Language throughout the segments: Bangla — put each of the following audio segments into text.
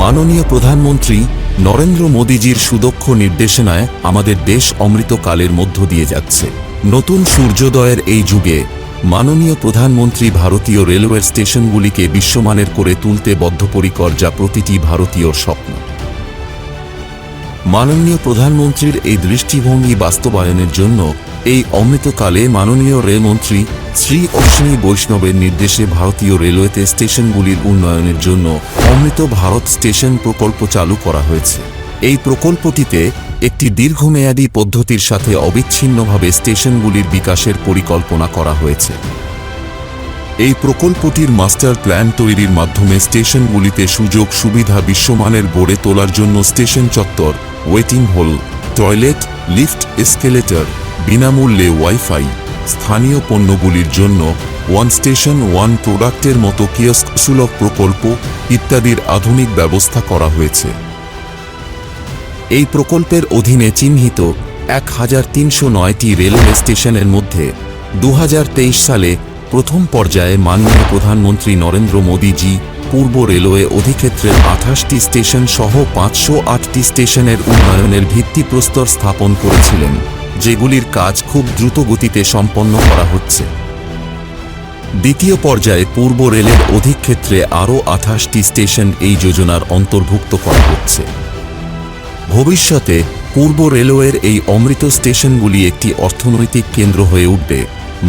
মাননীয় প্রধানমন্ত্রী নরেন্দ্র মোদীজির সুদক্ষ নির্দেশনায় আমাদের দেশ অমৃতকালের মধ্য দিয়ে যাচ্ছে। নতুন সূর্যোদয়ের এই যুগে মাননীয় প্রধানমন্ত্রী ভারতীয় রেলওয়ে স্টেশনগুলিকে বিশ্বমানের করে তুলতে বদ্ধপরিকর, যা প্রতিটি ভারতীয়র স্বপ্ন। মাননীয় প্রধানমন্ত্রীর এই দৃষ্টিভঙ্গি বাস্তবায়নের জন্য এই অমৃতকালে মাননীয় রেলমন্ত্রী শ্রী অশ্বিনী বৈষ্ণবের নির্দেশে ভারতীয় রেলওয়েতে স্টেশনগুলির উন্নয়নের জন্য অমৃত ভারত স্টেশন প্রকল্প চালু করা হয়েছে। এই প্রকল্পটিতে একটি দীর্ঘমেয়াদী পদ্ধতির সাথে অবিচ্ছিন্নভাবে স্টেশনগুলির বিকাশের পরিকল্পনা করা হয়েছে। এই প্রকল্পটির মাস্টার প্ল্যান তৈরির মাধ্যমে স্টেশনগুলিতে সুযোগ সুবিধা বিশ্বমানের গড়ে তোলার জন্য স্টেশন চত্বর, ওয়েটিং হল, টয়লেট, লিফট, এসকেলেটর, বিনামূল্যে ওয়াইফাই, স্থানীয় পণ্যগুলির জন্য ওয়ান স্টেশন ওয়ান প্রোডাক্টের মতো কিয়স্ক সুলভ প্রকল্প ইত্যাদির আধুনিক ব্যবস্থা করা হয়েছে। এই প্রকল্পের অধীনে চিহ্নিত 1309টি রেলওয়ে স্টেশনের মধ্যে 2023 সালে প্রথম পর্যায়ে মাননীয় প্রধানমন্ত্রী নরেন্দ্র মোদীজি পূর্ব রেলওয়ে অধিক্ষেত্রের 28টি স্টেশন সহ 508টি স্টেশনের উন্নয়নের ভিত্তিপ্রস্তর স্থাপন করেছিলেন, যেগুলির কাজ খুব দ্রুত গতিতে সম্পন্ন করা হচ্ছে। দ্বিতীয় পর্যায়ে পূর্ব রেলের অধিক্ষেত্রে আরও 28টি স্টেশন এই যোজনার অন্তর্ভুক্ত করা হচ্ছে। ভবিষ্যতে পূর্ব রেলওয়ের এই অমৃত স্টেশনগুলি একটি অর্থনৈতিক কেন্দ্র হয়ে উঠবে,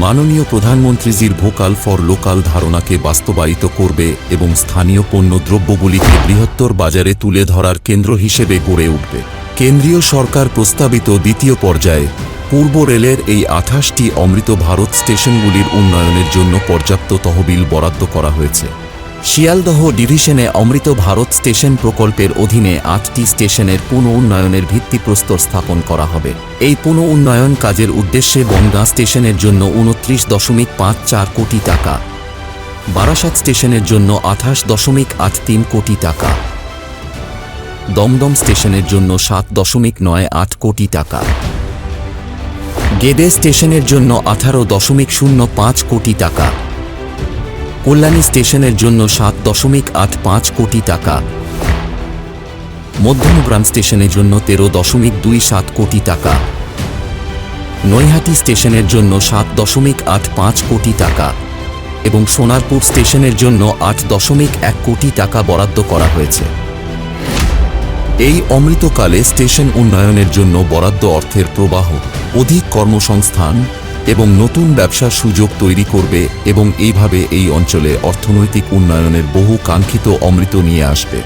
মাননীয় প্রধানমন্ত্রীজির ভোকাল ফর লোকাল ধারণাকে বাস্তবায়িত করবে এবং স্থানীয় পণ্যদ্রব্যগুলিকে বৃহত্তর বাজারে তুলে ধরার কেন্দ্র হিসেবে গড়ে উঠবে। কেন্দ্রীয় সরকার প্রস্তাবিত দ্বিতীয় পর্যায়ে পূর্ব রেলের এই 28টি অমৃত ভারত স্টেশনগুলির উন্নয়নের জন্য পর্যাপ্ত তহবিল বরাদ্দ করা হয়েছে। শিয়ালদহ ডিভিশনে অমৃত ভারত স্টেশন প্রকল্পের অধীনে 8টি স্টেশনের পুনঃ উন্নয়নের ভিত্তিপ্রস্তর স্থাপন করা হবে। এই পুনঃ উন্নয়ন কাজের উদ্দেশ্যে বনগাঁ স্টেশনের জন্য 29.54 কোটি টাকা, বারাসাত স্টেশনের জন্য 28.83 কোটি টাকা, দমদম স্টেশনের জন্য 7.98 কোটি টাকা, গেদে স্টেশনের জন্য 18.05 কোটি টাকা, কল্যাণী স্টেশনের জন্য 7.85 কোটি টাকা, মধ্যমগ্রাম স্টেশনের জন্য 13.27 কোটি টাকা, নৈহাটি স্টেশনের জন্য 7.85 কোটি টাকা এবং সোনারপুর স্টেশনের জন্য 8.1 কোটি টাকা বরাদ্দ করা হয়েছে। এই অমৃতকালে স্টেশন উন্নয়নের জন্য বরাদ্দ অর্থের প্রবাহ অধিক কর্মসংস্থান এবং নতুন ব্যবসার সুযোগ তৈরি করবে এবং এইভাবে এই অঞ্চলে অর্থনৈতিক উন্নয়নের বহু কাঙ্ক্ষিত অমৃত নিয়ে আসবে।